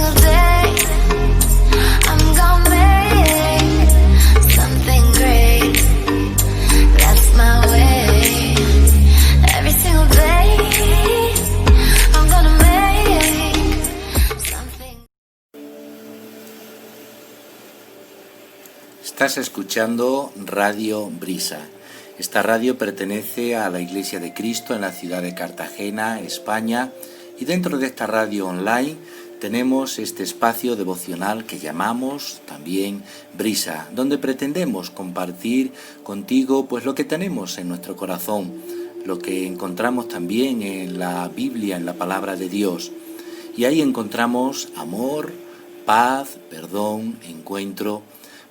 single day I'm gonna make something great. That's my way. Every single day I'm gonna make something. Estás escuchando Radio Brisa. Esta radio pertenece a la Iglesia de Cristo en la ciudad de Cartagena, España, y dentro de esta radio online tenemos este espacio devocional que llamamos también Brisa, donde pretendemos compartir contigo pues lo que tenemos en nuestro corazón, lo que encontramos también en la Biblia, en la palabra de Dios. Y ahí encontramos amor, paz, perdón, encuentro.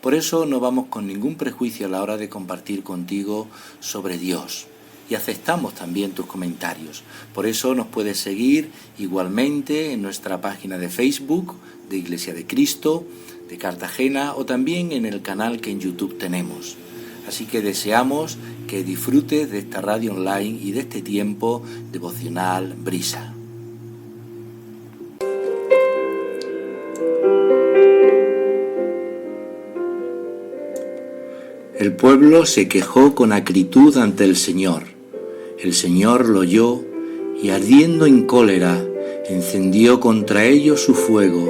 Por eso no vamos con ningún prejuicio a la hora de compartir contigo sobre Dios. Y aceptamos también tus comentarios. Por eso nos puedes seguir igualmente en nuestra página de Facebook de Iglesia de Cristo de Cartagena o también en el canal que en YouTube tenemos. Así que deseamos que disfrutes de esta radio online y de este tiempo devocional Brisa. El pueblo se quejó con acritud ante el Señor. El Señor lo oyó y ardiendo en cólera, encendió contra ellos su fuego,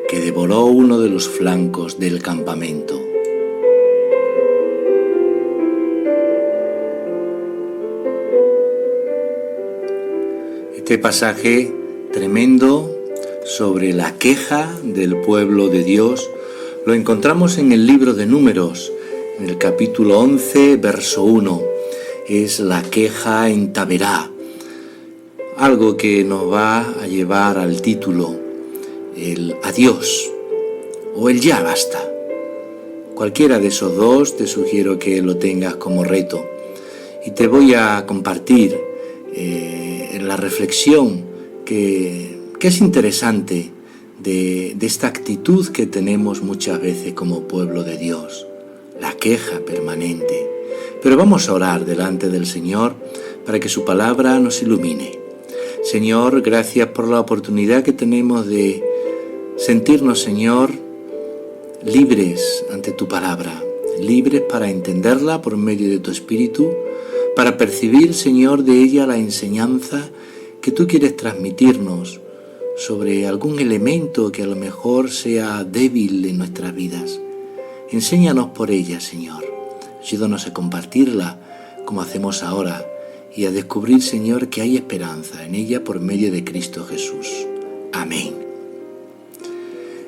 que devoró uno de los flancos del campamento. Este pasaje tremendo sobre la queja del pueblo de Dios lo encontramos en el libro de Números, en el capítulo 11, verso 1, es la queja en Taberá, algo que nos va a llevar al título, el adiós o el ya basta. Cualquiera de esos dos te sugiero que lo tengas como reto. Y te voy a compartir la reflexión que es interesante de esta actitud que tenemos muchas veces como pueblo de Dios. La queja permanente. Pero vamos a orar delante del Señor para que su palabra nos ilumine. Señor, gracias por la oportunidad que tenemos de sentirnos, Señor, libres ante tu palabra, libres para entenderla por medio de tu Espíritu, para percibir, Señor, de ella la enseñanza que tú quieres transmitirnos sobre algún elemento que a lo mejor sea débil en nuestras vidas. Enséñanos por ella, Señor. Ayúdanos a compartirla como hacemos ahora y a descubrir, Señor, que hay esperanza en ella por medio de Cristo Jesús. Amén.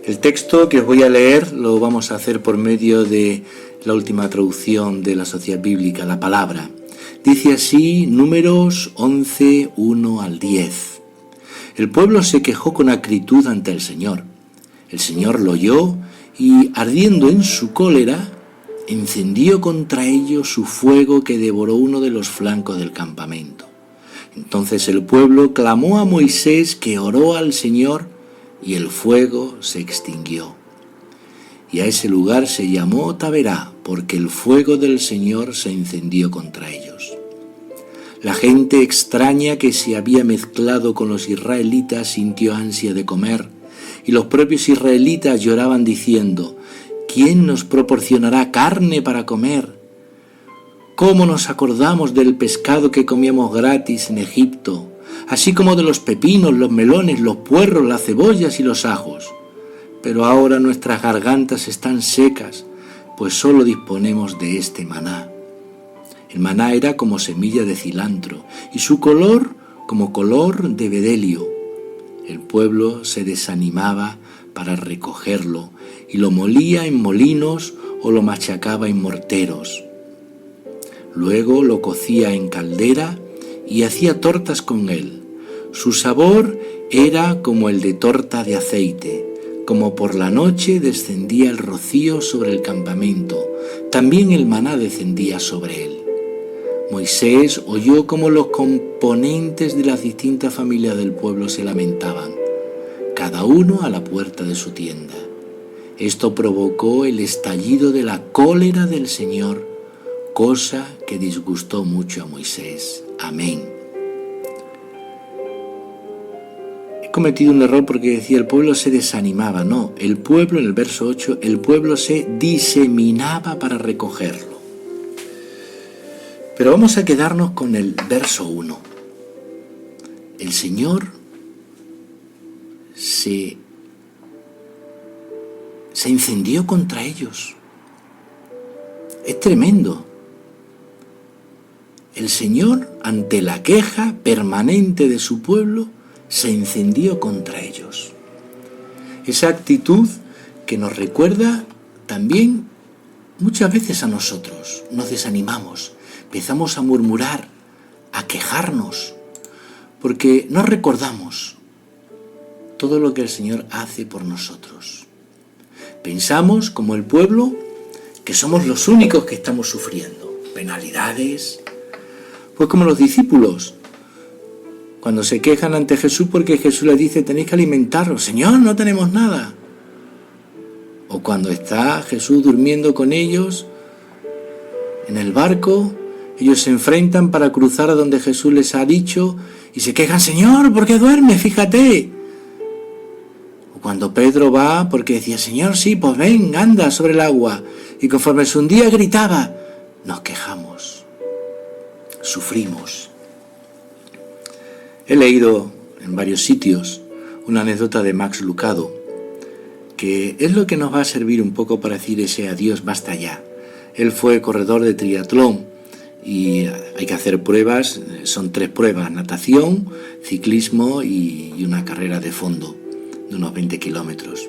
El texto que os voy a leer lo vamos a hacer por medio de la última traducción de la Sociedad Bíblica, la palabra. Dice así, Números 11, 1 al 10. El pueblo se quejó con acritud ante el Señor. El Señor lo oyó y, ardiendo en su cólera, encendió contra ellos su fuego que devoró uno de los flancos del campamento. Entonces el pueblo clamó a Moisés, que oró al Señor, y el fuego se extinguió. Y a ese lugar se llamó Taberá, porque el fuego del Señor se encendió contra ellos. La gente extraña que se había mezclado con los israelitas sintió ansia de comer, y los propios israelitas lloraban diciendo: ¿quién nos proporcionará carne para comer? ¿Cómo nos acordamos del pescado que comíamos gratis en Egipto, así como de los pepinos, los melones, los puerros, las cebollas y los ajos? Pero ahora nuestras gargantas están secas, pues solo disponemos de este maná. El maná era como semilla de cilantro, y su color como color de bedelio. El pueblo se desanimaba para recogerlo, y lo molía en molinos o lo machacaba en morteros. Luego lo cocía en caldera y hacía tortas con él. Su sabor era como el de torta de aceite. Como por la noche descendía el rocío sobre el campamento, también el maná descendía sobre él. Moisés oyó cómo los componentes de las distintas familias del pueblo se lamentaban, cada uno a la puerta de su tienda. Esto provocó el estallido de la cólera del Señor, cosa que disgustó mucho a Moisés. Amén. cometido un error porque decía el pueblo se desanimaba. No, el pueblo, en el verso 8, el pueblo se diseminaba para recogerlo. Pero vamos a quedarnos con el verso 1. El Señor se incendió contra ellos. Es tremendo. El Señor, ante la queja permanente de su pueblo, se incendió contra ellos. Esa actitud que nos recuerda también muchas veces a nosotros. Nos desanimamos, empezamos a murmurar, a quejarnos, porque no recordamos todo lo que el Señor hace por nosotros. Pensamos, como el pueblo, que somos los únicos que estamos sufriendo penalidades. Pues como los discípulos, cuando se quejan ante Jesús porque Jesús les dice, tenéis que alimentaros. Señor, no tenemos nada. O cuando está Jesús durmiendo con ellos en el barco, ellos se enfrentan para cruzar a donde Jesús les ha dicho y se quejan, Señor, ¿por qué duermes? Fíjate. O cuando Pedro va porque decía, Señor, sí, pues ven, anda sobre el agua. Y conforme se hundía gritaba, nos quejamos, sufrimos. He leído en varios sitios una anécdota de Max Lucado, que es lo que nos va a servir un poco para decir ese adiós, basta ya. Él fue corredor de triatlón y hay que hacer pruebas, son 3 pruebas, natación, ciclismo y una carrera de fondo de unos 20 kilómetros.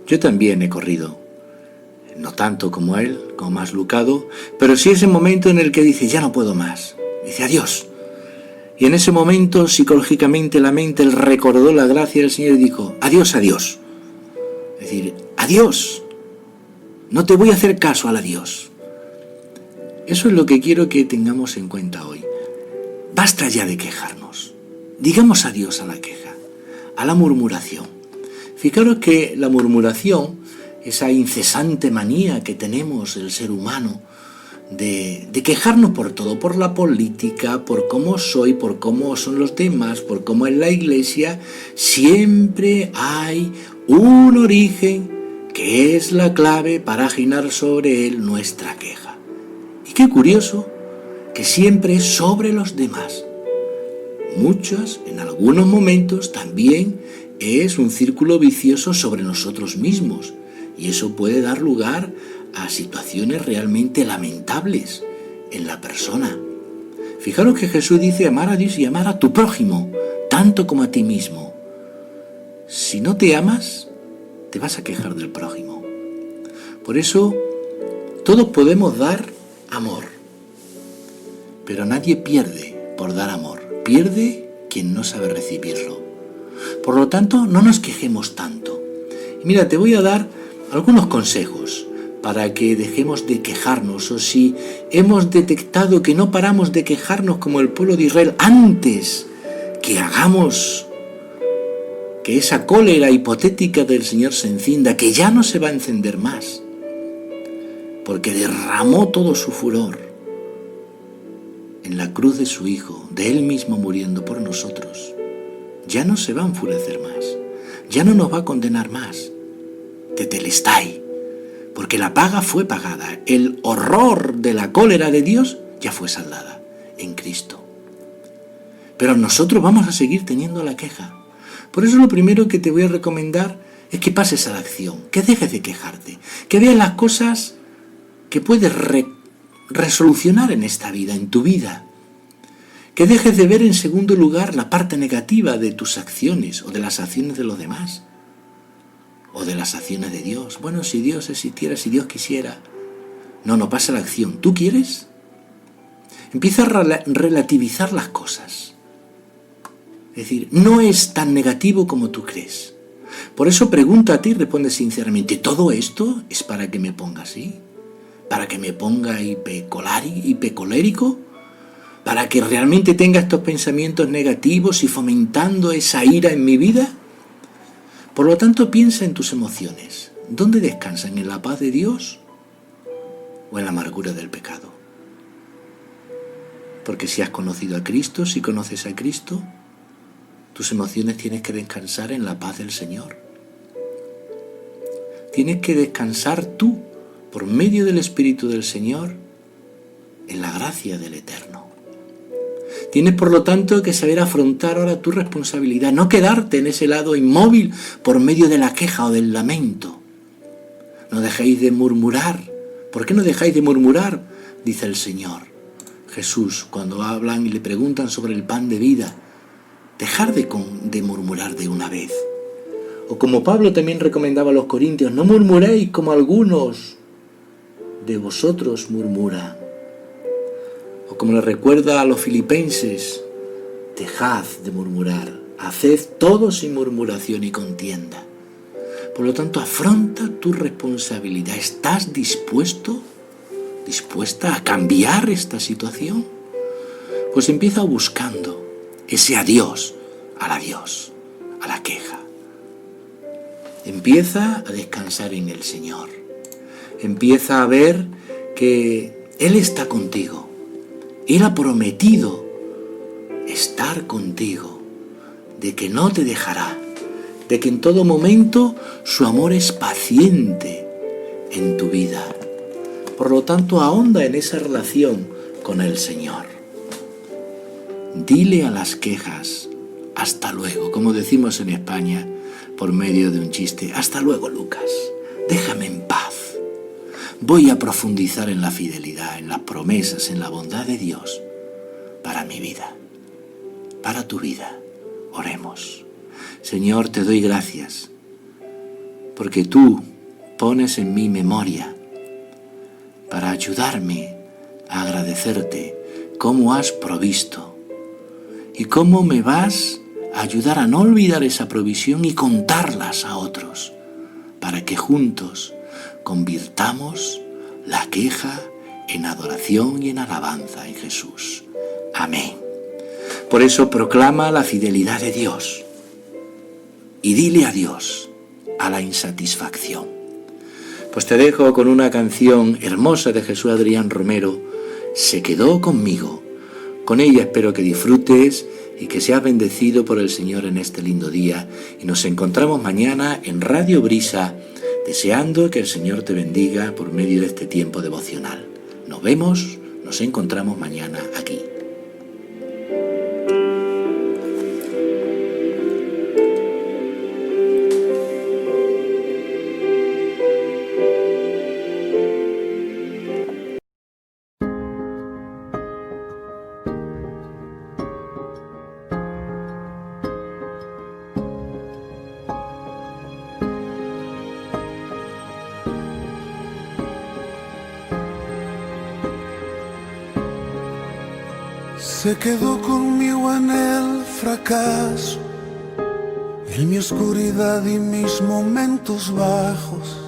Yo también he corrido. No tanto como él, como Max Lucado, pero sí ese momento en el que dice, ya no puedo más, dice adiós. Y en ese momento, psicológicamente, la mente, él recordó la gracia del Señor y dijo, adiós, adiós. Es decir, adiós, no te voy a hacer caso al adiós. Eso es lo que quiero que tengamos en cuenta hoy. Basta ya de quejarnos. Digamos adiós a la queja, a la murmuración. Fijaros que la murmuración, esa incesante manía que tenemos el ser humano de quejarnos por todo, por la política, por cómo soy, por cómo son los demás, por cómo es la iglesia, siempre hay un origen que es la clave para aginar sobre él nuestra queja. Y qué curioso que siempre es sobre los demás. Muchas, en algunos momentos, también es un círculo vicioso sobre nosotros mismos. Y eso puede dar lugar a situaciones realmente lamentables en la persona. Fijaros que Jesús dice amar a Dios y amar a tu prójimo, tanto como a ti mismo. Si no te amas, te vas a quejar del prójimo. Por eso, todos podemos dar amor, pero nadie pierde por dar amor. Pierde quien no sabe recibirlo. Por lo tanto, no nos quejemos tanto. Y mira, te voy a dar algunos consejos para que dejemos de quejarnos, o si hemos detectado que no paramos de quejarnos como el pueblo de Israel, antes que hagamos que esa cólera hipotética del Señor se encienda, que ya no se va a encender más, porque derramó todo su furor en la cruz de su Hijo, de Él mismo muriendo por nosotros, ya no se va a enfurecer más, ya no nos va a condenar más. Tetelestai, porque la paga fue pagada, el horror de la cólera de Dios ya fue saldada en Cristo. Pero nosotros vamos a seguir teniendo la queja. Por eso lo primero que te voy a recomendar es que pases a la acción, que dejes de quejarte, que veas las cosas que puedes resolucionar en esta vida, en tu vida, que dejes de ver en segundo lugar la parte negativa de tus acciones o de las acciones de los demás, o de las acciones de Dios. Bueno, si Dios existiera, si Dios quisiera. No pasa la acción. ¿Tú quieres? Empieza a relativizar las cosas. Es decir, no es tan negativo como tú crees. Por eso pregúntate y responde sinceramente, ¿todo esto es para que me ponga así? ¿Para que me ponga hipecolérico? ¿Para que realmente tenga estos pensamientos negativos y fomentando esa ira en mi vida? Por lo tanto, piensa en tus emociones. ¿Dónde descansan? ¿En la paz de Dios o en la amargura del pecado? Porque si has conocido a Cristo, si conoces a Cristo, tus emociones tienes que descansar en la paz del Señor. Tienes que descansar tú, por medio del Espíritu del Señor, en la gracia del Eterno. Tienes, por lo tanto, que saber afrontar ahora tu responsabilidad, no quedarte en ese lado inmóvil por medio de la queja o del lamento. No dejéis de murmurar. ¿Por qué no dejáis de murmurar? Dice el Señor. Jesús, cuando hablan y le preguntan sobre el pan de vida, dejar de murmurar de una vez. O como Pablo también recomendaba a los corintios, no murmuréis como algunos de vosotros murmuran. O como le recuerda a los filipenses, dejad de murmurar, haced todo sin murmuración y contienda. Por lo tanto, afronta tu responsabilidad. ¿Estás dispuesta a cambiar esta situación? Pues empieza buscando ese adiós al adiós, a la queja. Empieza a descansar en el Señor. Empieza a ver que Él está contigo. Él ha prometido estar contigo, de que no te dejará, de que en todo momento su amor es paciente en tu vida. Por lo tanto, ahonda en esa relación con el Señor. Dile a las quejas, hasta luego, como decimos en España, por medio de un chiste, hasta luego, Lucas, déjame en paz. Voy a profundizar en la fidelidad, en las promesas, en la bondad de Dios para mi vida, para tu vida. Oremos. Señor, te doy gracias, porque tú pones en mi memoria para ayudarme a agradecerte cómo has provisto y cómo me vas a ayudar a no olvidar esa provisión y contarlas a otros, para que juntos convirtamos la queja en adoración y en alabanza en Jesús. Amén. Por eso proclama la fidelidad de Dios y dile adiós a la insatisfacción. Pues te dejo con una canción hermosa de Jesús Adrián Romero, Se quedó conmigo. Con ella espero que disfrutes y que seas bendecido por el Señor en este lindo día. Y nos encontramos mañana en Radio Brisa, deseando que el Señor te bendiga por medio de este tiempo devocional. Nos encontramos mañana aquí. Se quedó conmigo en el fracaso, en mi oscuridad y mis momentos bajos.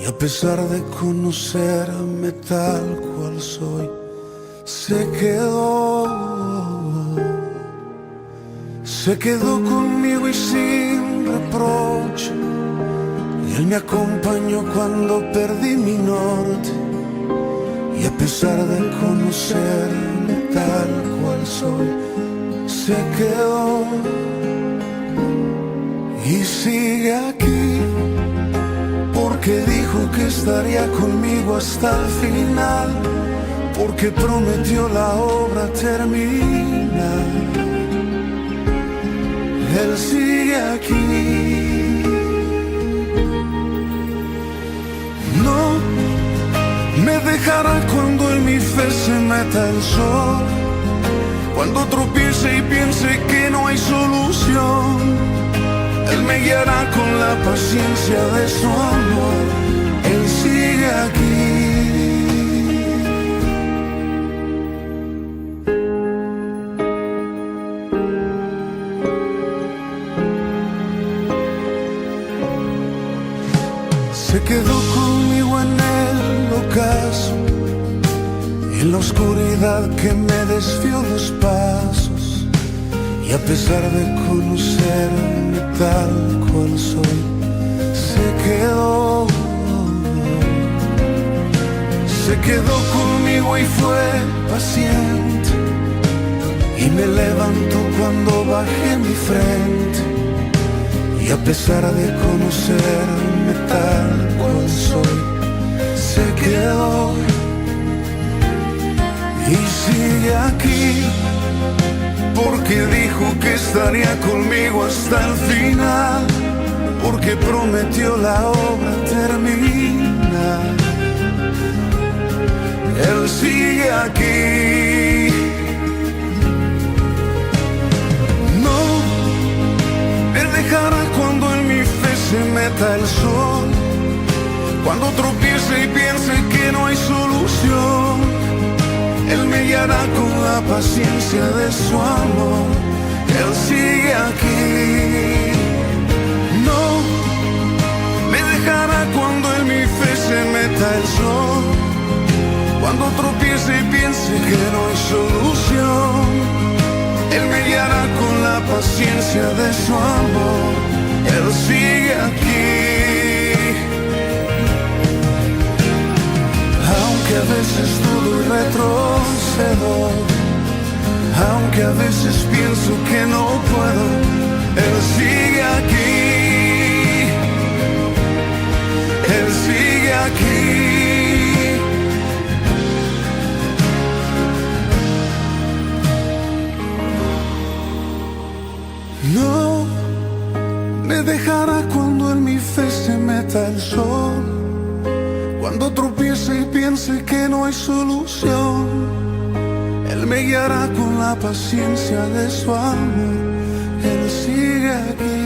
Y a pesar de conocerme tal cual soy, se quedó conmigo y sin reproche. Y Él me acompañó cuando perdí mi norte. Y a pesar de conocerme tal cual soy, se quedó y sigue aquí, porque dijo que estaría conmigo hasta el final, porque prometió la obra terminar. Él sigue aquí. No me dejará cuando en mi fe se meta el sol, cuando tropiece y piense que no hay solución. Él me guiará con la paciencia de su amor. Él sigue aquí. Se quedó conmigo en el ocaso, en la oscuridad que me desvió los pasos. Y a pesar de conocerme tal cual soy, se quedó conmigo y fue paciente. Y me levantó cuando cuando bajé mi frente, y a pesar de conocerme tal cual soy, se quedó y sigue aquí, porque dijo que estaría conmigo hasta el final, porque prometió la obra terminar. Él sigue aquí. No me dejará cuando en mi fe se meta el sol, cuando tropiece y piense que no hay solución. Él me guiará con la paciencia de su amor. Él sigue aquí. No me dejará cuando en mi fe se meta el sol, cuando tropiece y piense que no hay solución. Él me guiará con la paciencia de su amor. Él sigue aquí. Aunque a veces dudo y retrocedo, aunque a veces pienso que no puedo, Él sigue aquí. Él sigue aquí. No me dejará cuando en mi fe se meta el sol, cuando tropiece y piense que no hay solución. Él me guiará con la paciencia de su amor. Él sigue aquí.